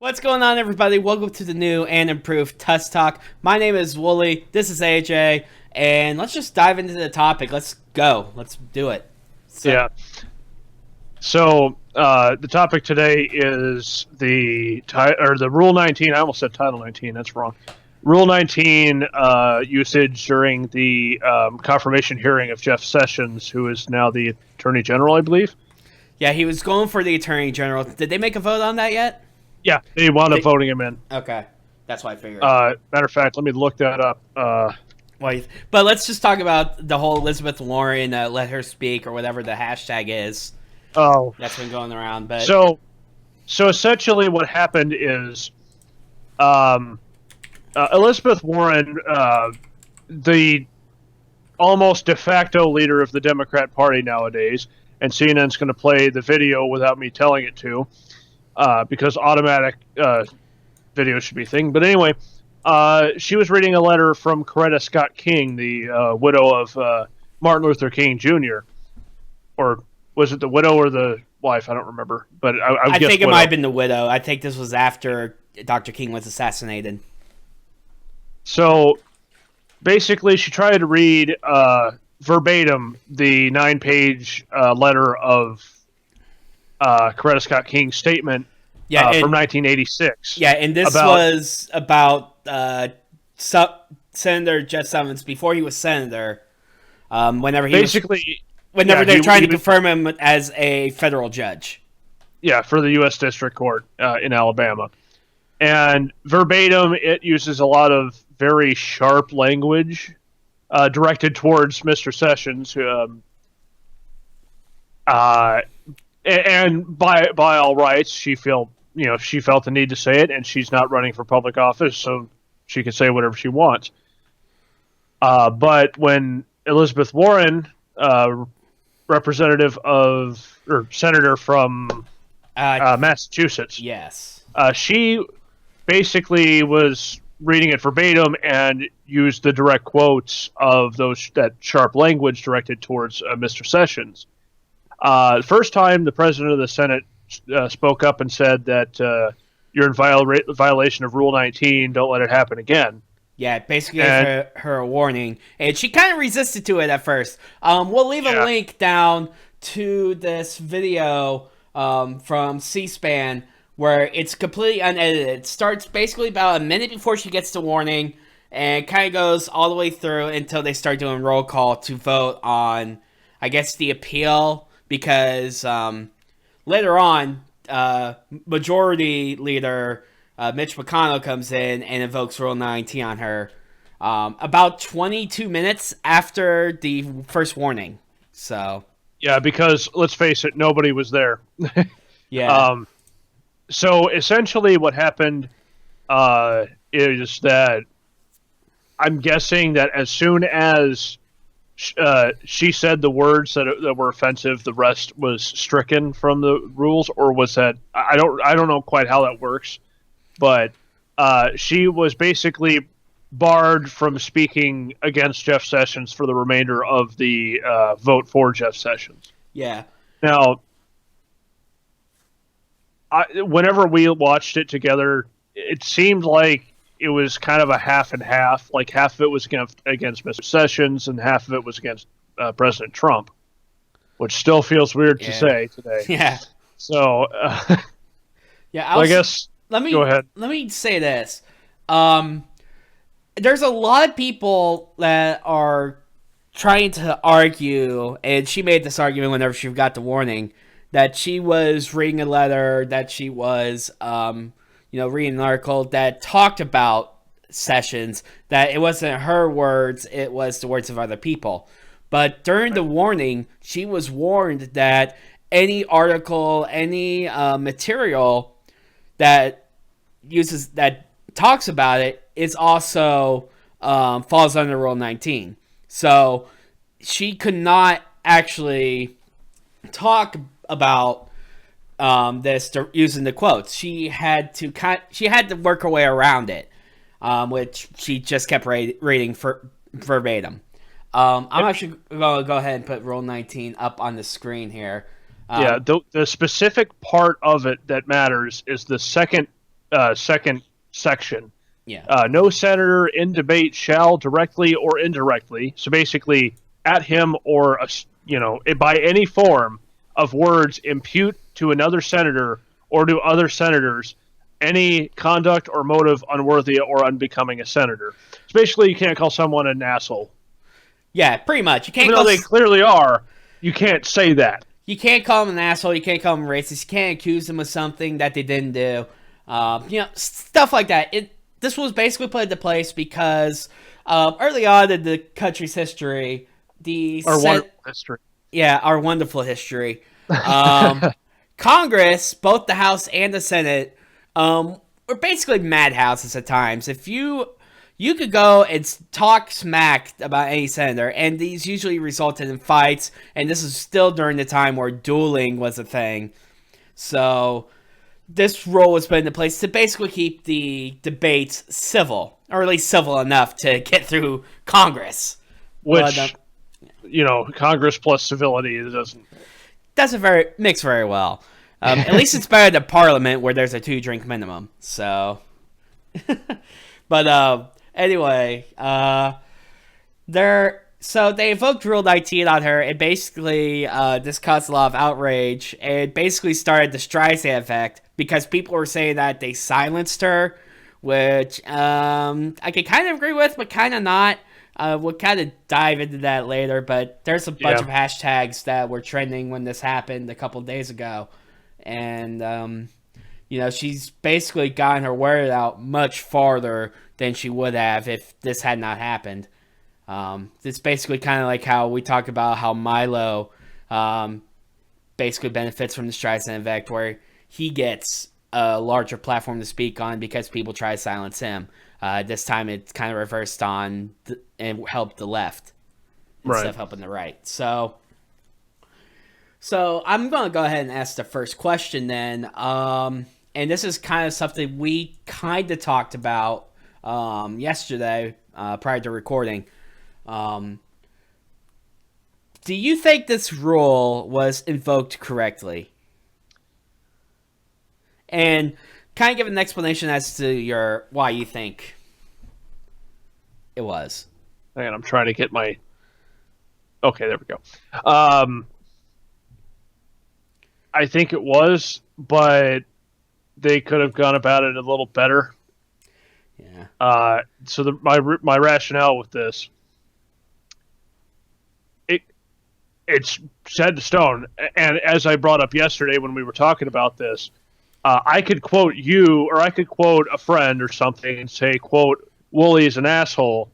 What's going on, everybody? Welcome to the new and improved Tusk Talk. My name is Wooly. This is AJ, and let's just dive into the topic. Let's go. Let's do it. Yeah. So the topic today is the Rule 19. I almost said Title 19. That's wrong. Rule 19 usage during the confirmation hearing of Jeff Sessions, who is now the Attorney General, I believe. Yeah, he was going for the Attorney General. Did they make a vote on that yet? Yeah, they wound up voting him in. Okay, that's why I figured. Matter of fact, let me look that up. But let's just talk about the whole Elizabeth Warren let her speak or whatever the hashtag is. Oh, that's been going around. But so essentially, what happened is, Elizabeth Warren, the almost de facto leader of the Democrat Party nowadays, and CNN's going to play the video without me telling it to. Because automatic video should be a thing. But anyway, she was reading a letter from Coretta Scott King, the widow of Martin Luther King Jr. Or was it the widow or the wife? I don't remember. But I think it widow. might have been the widow. I think this was after Dr. King was assassinated. So basically, she tried to read verbatim the 9-page letter of Coretta Scott King's statement from 1986. Yeah, and this was about Senator Jeff Sessions before he was senator. Whenever they're trying to confirm him as a federal judge. Yeah, for the U.S. District Court in Alabama. And verbatim, it uses a lot of very sharp language directed towards Mr. Sessions, and by all rights, she felt the need to say it, and she's not running for public office, so she can say whatever she wants. But when Elizabeth Warren, senator from Massachusetts, yes, she basically was reading it verbatim and used the direct quotes of that sharp language directed towards Mr. Sessions. The first time the president of the Senate spoke up and said that you're in violation of Rule 19, don't let it happen again. Yeah, basically gave her a warning. And she kind of resisted to it at first. We'll leave a link down to this video from C-SPAN where it's completely unedited. It starts basically about a minute before she gets the warning and kind of goes all the way through until they start doing roll call to vote on, I guess, the appeal. Because later on, Majority Leader Mitch McConnell comes in and invokes Rule 19 on her about 22 minutes after the first warning. So yeah, because let's face it, nobody was there. Yeah. So essentially, what happened is that I'm guessing that as soon as she said the words that were offensive, the rest was stricken from the rules, or was that I don't know quite how that works, but she was basically barred from speaking against Jeff Sessions for the remainder of the vote for Jeff Sessions. Yeah. Now, whenever we watched it together, it seemed like it was kind of a half and half. Like half of it was against Mr. Sessions, and half of it was against President Trump, which still feels weird to say today. Yeah. So, yeah. I guess. Go ahead. Let me say this. There's a lot of people that are trying to argue, and she made this argument whenever she got the warning, that she was reading a letter, that she was reading an article that talked about Sessions, that it wasn't her words, it was the words of other people. But during the warning, she was warned that any article, any material that talks about it is also falls under Rule 19. So she could not actually talk about this using the quotes. She had to work her way around it, which she just kept reading verbatim. I'm actually going to go ahead and put Rule 19 up on the screen here. The specific part of it that matters is the second second section. Yeah. No senator in debate shall directly or indirectly, so basically at him or by any form of words impute to another senator or to other senators any conduct or motive unworthy or unbecoming a senator. So basically, you can't call someone an asshole. Yeah, pretty much. Even though they clearly are, you can't say that. You can't call them an asshole. You can't call them racist. You can't accuse them of something that they didn't do. Stuff like that. This was basically put into place because early on in the country's history, Wonderful history. Yeah, our wonderful history. Congress, both the House and the Senate, were basically madhouses at times. If you could go and talk smack about any senator, and these usually resulted in fights, and this is still during the time where dueling was a thing. So this rule was put into place to basically keep the debates civil, or at least civil enough to get through Congress. Which, Congress plus civility doesn't mix very well. At least it's better than Parliament, where there's a 2-drink minimum. So, but anyway, they invoked Rule 19 on her, and basically this caused a lot of outrage. It basically started the Streisand effect because people were saying that they silenced her, which I can kind of agree with, but kind of not. We'll kind of dive into that later, but there's a bunch of hashtags that were trending when this happened a couple of days ago. And, she's basically gotten her word out much farther than she would have if this had not happened. It's basically kind of like how we talk about how Milo basically benefits from the Streisand effect, where he gets a larger platform to speak on because people try to silence him. This time it's kind of reversed on and helped the left instead of helping the right. So I'm going to go ahead and ask the first question then. And this is kind of something we kind of talked about yesterday prior to recording. Do you think this rule was invoked correctly? And kind of give an explanation as to why you think it was. Hang on, I'm trying to get my... Okay, there we go. I think it was, but they could have gone about it a little better. Yeah. So my rationale with this, it's set in stone. And as I brought up yesterday when we were talking about this, I could quote you, or I could quote a friend or something and say, quote, Wooley's an asshole.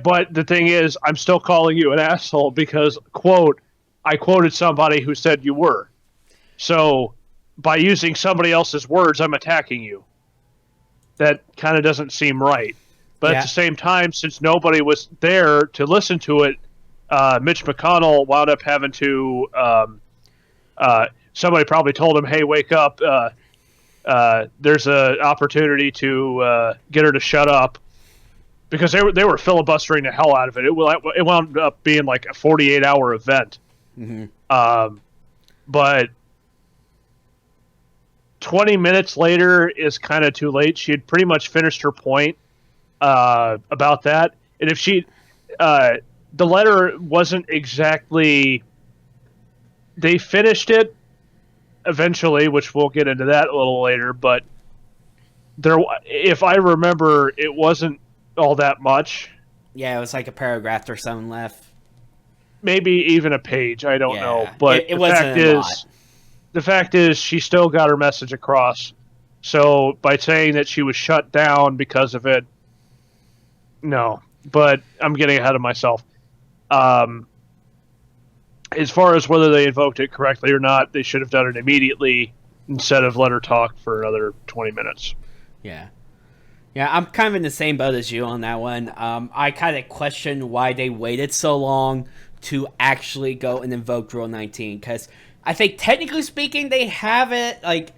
But the thing is, I'm still calling you an asshole because, quote, I quoted somebody who said you were. So by using somebody else's words, I'm attacking you. That kind of doesn't seem right. But at the same time, since nobody was there to listen to it, Mitch McConnell wound up having to... somebody probably told him, hey, wake up. There's an opportunity to get her to shut up. Because they were filibustering the hell out of it. It wound up being like a 48-hour event. Mm-hmm. But 20 minutes later is kind of too late. She had pretty much finished her point about that. And if the letter wasn't exactly... They finished it eventually, which we'll get into that a little later. But if I remember, it wasn't all that much. Yeah, it was like a paragraph or something left. Maybe even a page. I don't know. But the fact is, she still got her message across. So by saying that she was shut down because of it, no. But I'm getting ahead of myself. As far as whether they invoked it correctly or not, they should have done it immediately instead of let her talk for another 20 minutes. Yeah. Yeah, I'm kind of in the same boat as you on that one. I kind of question why they waited so long to actually go and invoke Rule 19, because I think technically speaking, they have it like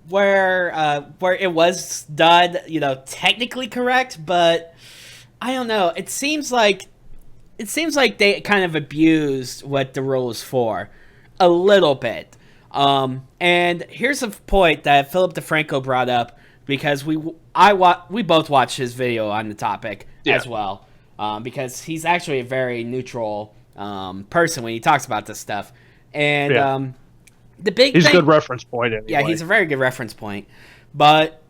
where it was done, technically correct, but I don't know. It seems like they kind of abused what the rule is for a little bit. And here's a point that Philip DeFranco brought up because we both watched his video on the topic as well, because he's actually a very neutral person when he talks about this stuff. And the big he's thing, a good reference point anyway. Yeah, he's a very good reference point. But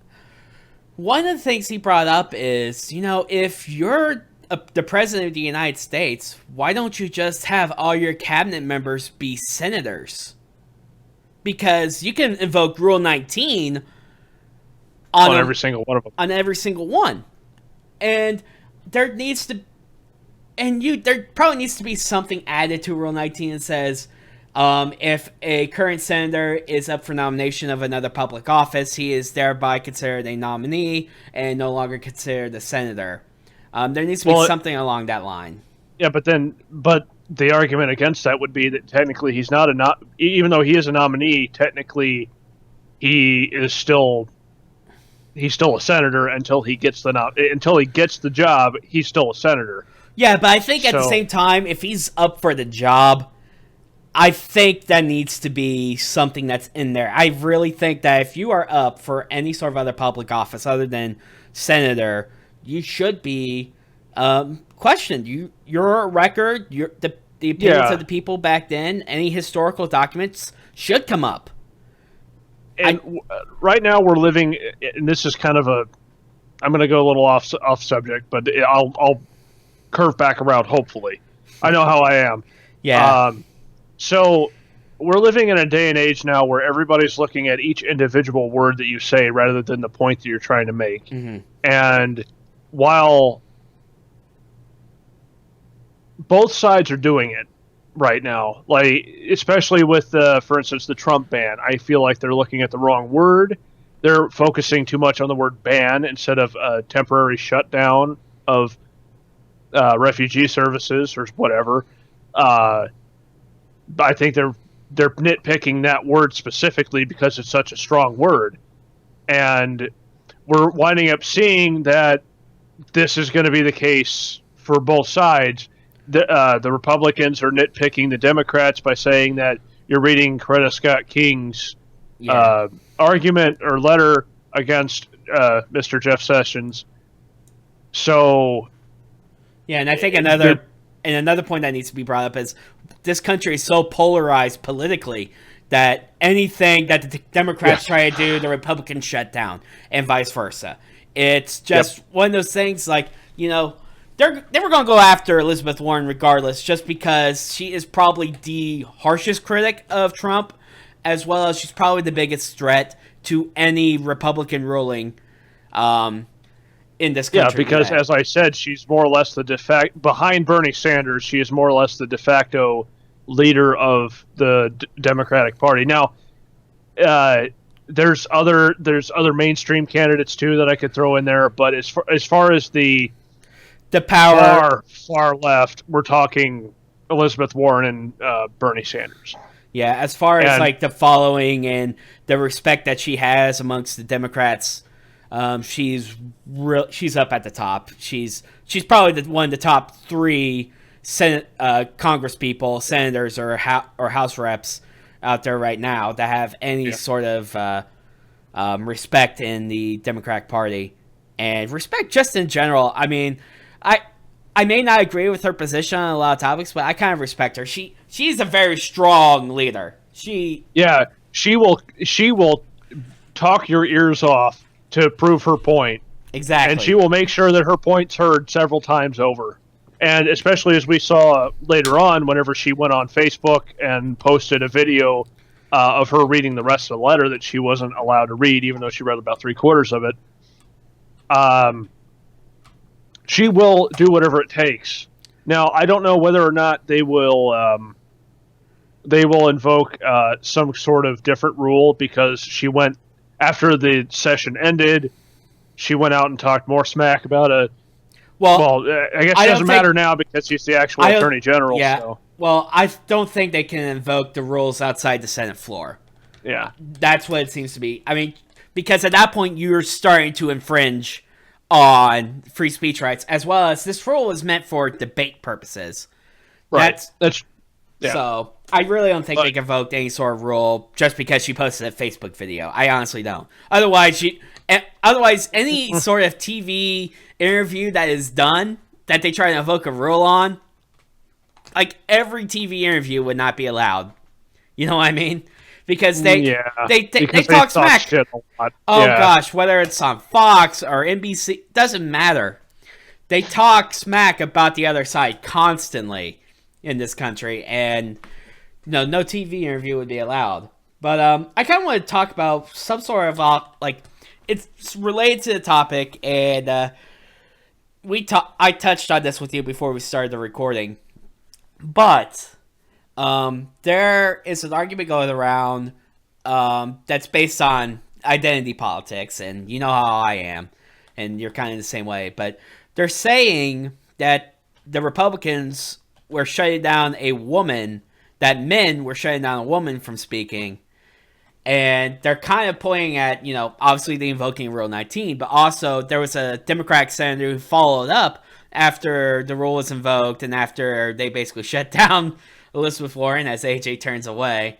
one of the things he brought up is, if you're the president of the United States, why don't you just have all your cabinet members be senators? Because you can invoke Rule 19 on every single one of them. On every single one. And there probably needs to be something added to Rule 19 that says, if a current senator is up for nomination of another public office, he is thereby considered a nominee and no longer considered a senator. There needs to be something along that line. Yeah, but the argument against that would be that technically he's not even though he is a nominee, technically he's still a senator until he gets the job. He's still a senator. Yeah, but I think at the same time, if he's up for the job, I think that needs to be something that's in there. I really think that if you are up for any sort of other public office other than senator, you should be questioned. Your record, the opinions of the people back then, any historical documents should come up. And right now we're living, and this is kind of I'm going to go a little off subject, but I'll curve back around. Hopefully, I know how I am. Yeah. So we're living in a day and age now where everybody's looking at each individual word that you say rather than the point that you're trying to make. Mm-hmm. And while both sides are doing it right now, like especially with, for instance, the Trump ban, I feel like they're looking at the wrong word. They're focusing too much on the word ban instead of a temporary shutdown of refugee services or whatever. I think they're nitpicking that word specifically because it's such a strong word, and we're winding up seeing that this is going to be the case for both sides. The Republicans are nitpicking the Democrats by saying that you're reading Coretta Scott King's argument or letter against Mr. Jeff Sessions. So, yeah, and I think another point that needs to be brought up is this country is so polarized politically that anything that the Democrats try to do, the Republicans shut down, and vice versa. It's just one of those things, like, they were going to go after Elizabeth Warren regardless, just because she is probably the harshest critic of Trump, as well as she's probably the biggest threat to any Republican ruling in this country. Yeah, because as I said, she's more or less behind Bernie Sanders, she is more or less the de facto leader of the Democratic Party. Now, there's other mainstream candidates too that I could throw in there, but as far as the power far left, we're talking Elizabeth Warren and Bernie Sanders. Yeah, as far as like the following and the respect that she has amongst the Democrats, she's up at the top. She's probably one of the top 3 Congress people, senators or House reps out there right now that have any sort of respect in the Democratic Party, and respect just in general. I mean, I may not agree with her position on a lot of topics, but I kind of respect her. She's a very strong leader. She will talk your ears off to prove her point. Exactly. And she will make sure that her point's heard several times over. And especially as we saw later on, whenever she went on Facebook and posted a video of her reading the rest of the letter that she wasn't allowed to read, even though she read about 3/4 of it, she will do whatever it takes. Now, I don't know whether or not they will invoke some sort of different rule, because she went, after the session ended, she went out and talked more smack about it. Well, I guess it doesn't matter now because she's the actual attorney general. Yeah. So. Well, I don't think they can invoke the rules outside the Senate floor. Yeah. That's what it seems to be. I mean, because at that point you're starting to infringe on free speech rights, as well as this rule is meant for debate purposes. Right. Yeah. So I really don't think they revoked any sort of rule just because she posted a Facebook video. I honestly don't. Otherwise, any sort of TV interview that is done that they try to invoke a rule on, like every TV interview would not be allowed. You know what I mean? Because they talk smack. Shit a lot. Oh gosh, whether it's on Fox or NBC, doesn't matter. They talk smack about the other side constantly in this country, and no TV interview would be allowed. But I kind of want to talk about some sort of it's related to the topic, and I touched on this with you before we started the recording. But there is an argument going around that's based on identity politics, and you know how I am, and you're kind of the same way. But they're saying that the Republicans were shutting down a woman, that men were shutting down a woman from speaking, and they're kind of pointing at, obviously the invoking Rule 19, but also there was a Democratic senator who followed up after the rule was invoked and after they basically shut down Elizabeth Warren as AJ turns away,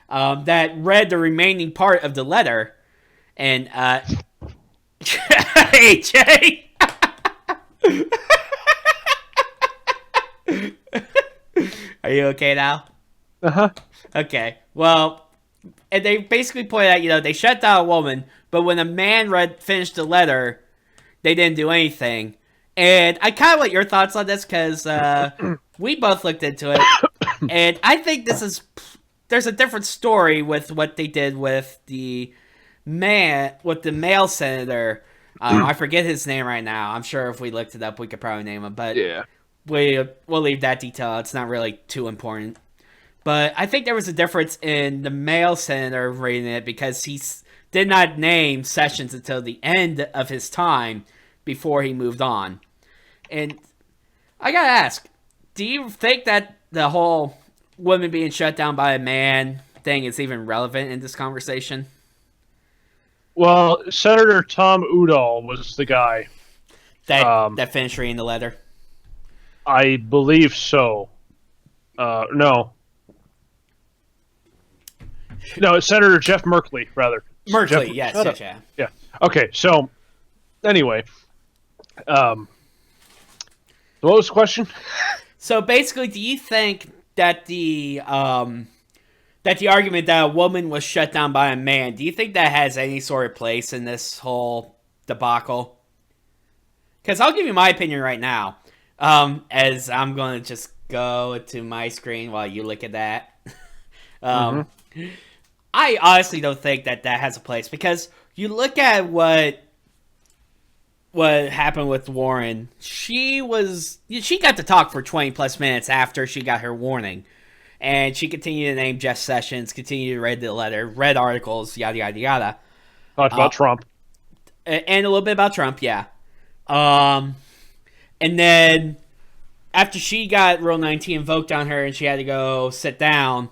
that read the remaining part of the letter, and AJ! Are you okay now? Uh-huh. Okay. Well, and they basically pointed out, they shut down a woman, but when a man finished the letter, they didn't do anything. And I kind of want your thoughts on this, because we both looked into it, and I think there's a different story with what they did with the male senator. I forget his name right now. I'm sure if we looked it up, we could probably name him, but yeah, we'll leave that detail. It's not really too important. But I think there was a difference in the male senator reading it, because he did not name Sessions until the end of his time before he moved on. And I gotta ask, do you think that the whole women being shut down by a man thing is even relevant in this conversation? Well, Senator Tom Udall was the guy that finished reading the letter. I believe so. No, it's Senator Jeff Merkley, rather. Merkley, yes. Yeah. Okay, so anyway, what was the question? So basically, do you think that the argument that a woman was shut down by a man, do you think that has any sort of place in this whole debacle? Because I'll give you my opinion right now, as I'm going to just go to my screen while you look at that. I honestly don't think that has a place, because you look at what happened with Warren. She got to talk for 20 plus minutes after she got her warning. And she continued to name Jeff Sessions, continued to read the letter, read articles, yada, yada, yada. Talked about Trump. And a little bit about Trump, yeah. And then after she got Rule 19 invoked on her and she had to go sit down,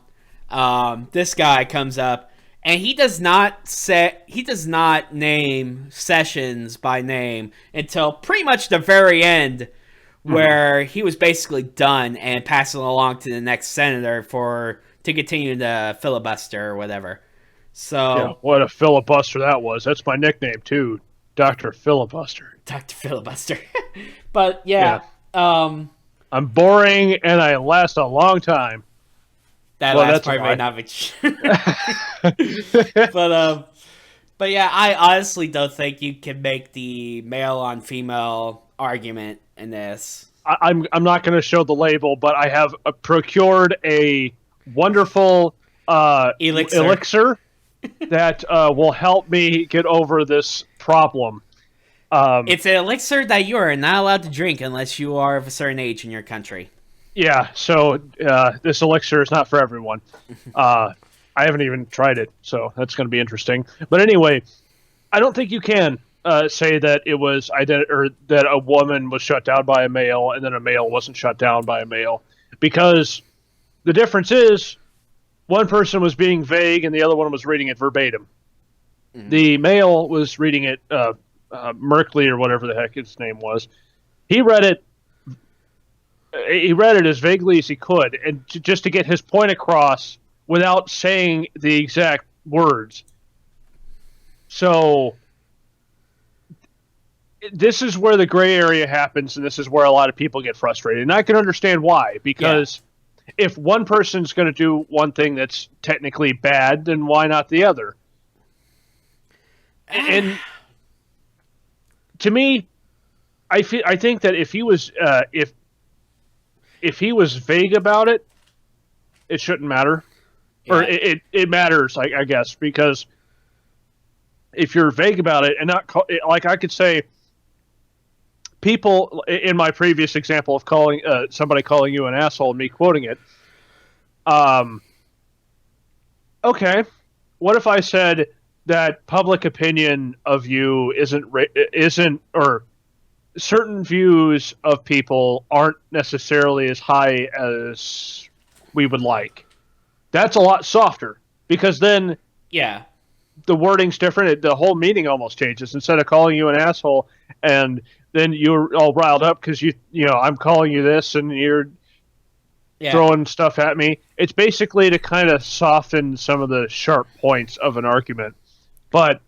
this guy comes up, and he does not name Sessions by name until pretty much the very end, where he was basically done and passing along to the next senator to continue the filibuster or whatever. So yeah, what a filibuster that was. That's my nickname too, Dr. Filibuster. Dr. Filibuster. But yeah. I'm boring and I last a long time. That last part might not be true. But yeah, I honestly don't think you can make the male on female argument in this. I'm not going to show the label, but I have procured a wonderful elixir that will help me get over this problem. It's an elixir that you are not allowed to drink unless you are of a certain age in your country. Yeah, so this elixir is not for everyone. I haven't even tried it, so that's going to be interesting. But anyway, I don't think you can say that it was or that a woman was shut down by a male and then a male wasn't shut down by a male, because the difference is one person was being vague and the other one was reading it verbatim. Mm-hmm. The male was reading it, Merkley or whatever the heck his name was. He read it he read it as vaguely as he could, and just to get his point across without saying the exact words. So this is where the gray area happens, and this is where a lot of people get frustrated. And I can understand why, because if one person's going to do one thing that's technically bad, then why not the other? And to me, I think that if he was if he was vague about it, it shouldn't matter, or it matters, I guess, because if you're vague about it and not like I could say, people in my previous example of calling somebody calling you an asshole and me quoting it, okay, what if I said that public opinion of you isn't or certain views of people aren't necessarily as high as we would like? That's a lot softer, because then the wording's different. The whole meaning almost changes. Instead of calling you an asshole and then you're all riled up because you know I'm calling you this and you're throwing stuff at me. It's basically to kind of soften some of the sharp points of an argument, but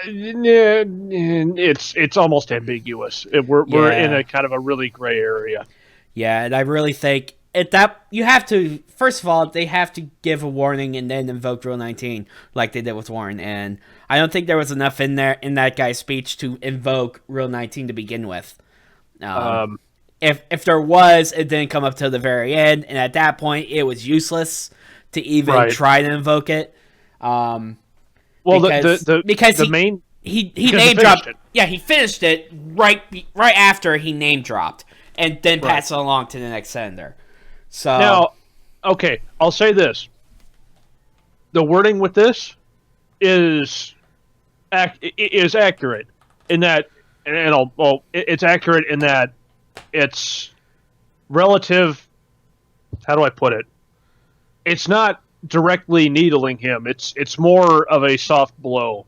it's almost ambiguous. We're in a kind of a really gray area. Yeah, and I really think that you have to, first of all, they have to give a warning and then invoke Rule 19 like they did with Warren. And I don't think there was enough in that guy's speech to invoke Rule 19 to begin with. If there was, it didn't come up till the very end, and at that point, it was useless to even try to invoke it. Because he name dropped it. Yeah, he finished it right after he name dropped, and then passed it along to the next senator. So now, okay, I'll say this: the wording with this is accurate in that, it's accurate in that it's relative. How do I put it? It's not directly needling him. It's more of a soft blow,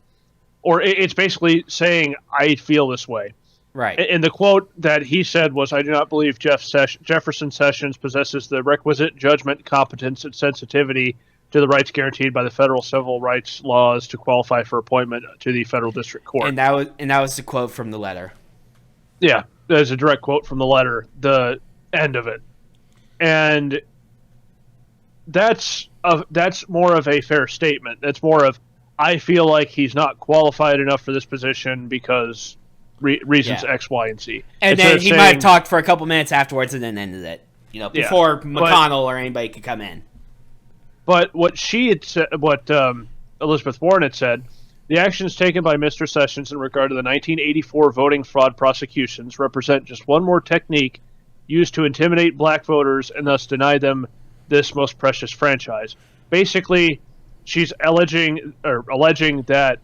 or it's basically saying, "I feel this way." Right. And the quote that he said was, "I do not believe Jefferson Sessions possesses the requisite judgment, competence, and sensitivity to the rights guaranteed by the federal civil rights laws to qualify for appointment to the federal district court." And that was the quote from the letter. Yeah, there's a direct quote from the letter, the end of it, and that's more of a fair statement. That's more of, I feel like he's not qualified enough for this position because reasons X, Y, and Z. And then he might have talked for a couple minutes afterwards and then ended it, before McConnell or anybody could come in. But what she had said, what Elizabeth Warren had said, the actions taken by Mr. Sessions in regard to the 1984 voting fraud prosecutions represent just one more technique used to intimidate black voters and thus deny them this most precious franchise. Basically, she's alleging that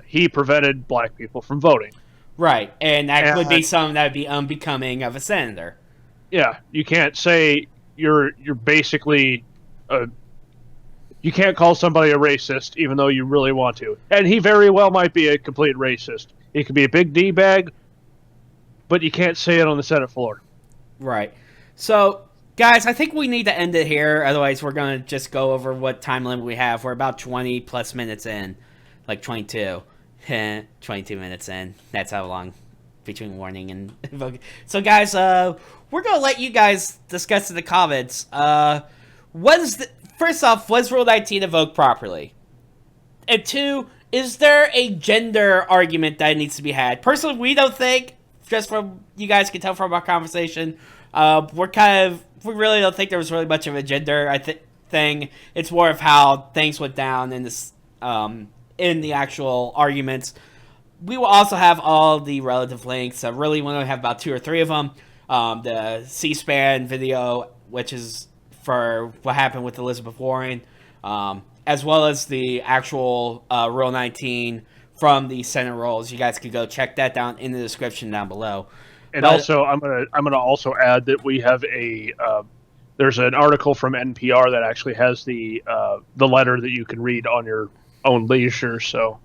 he prevented black people from voting. Right, and that would be something that would be unbecoming of a senator. Yeah, you can't say you're basically you can't call somebody a racist even though you really want to. And he very well might be a complete racist. He could be a big D-bag, but you can't say it on the Senate floor. Right. So, guys, I think we need to end it here. Otherwise, we're going to just go over what time limit we have. We're about 20 plus minutes in. Like 22. 22 minutes in. That's how long between warning and invoking. So, guys, we're going to let you guys discuss in the comments. First off, was Rule 19 invoked properly? And two, is there a gender argument that needs to be had? Personally, we don't think, just from you guys can tell from our conversation, we really don't think there was really much of a gender thing. It's more of how things went down in this in the actual arguments. We will also have all the relative links. Really, we only have about 2 or 3 of them. The C-SPAN video, which is for what happened with Elizabeth Warren, as well as the actual Rule 19 from the Senate rolls. You guys could go check that down in the description down below. And also, I'm gonna also add that we have there's an article from NPR that actually has the letter that you can read on your own leisure. So,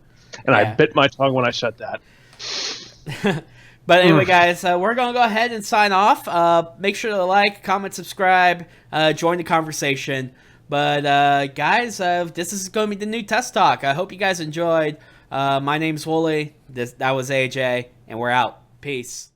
and I bit my tongue when I said that. But anyway, Oof. guys, we're going to go ahead and sign off. Make sure to like, comment, subscribe, join the conversation. But, guys, this is going to be the new Test Talk. I hope you guys enjoyed. My name's Wooly. That was AJ, and we're out. Peace.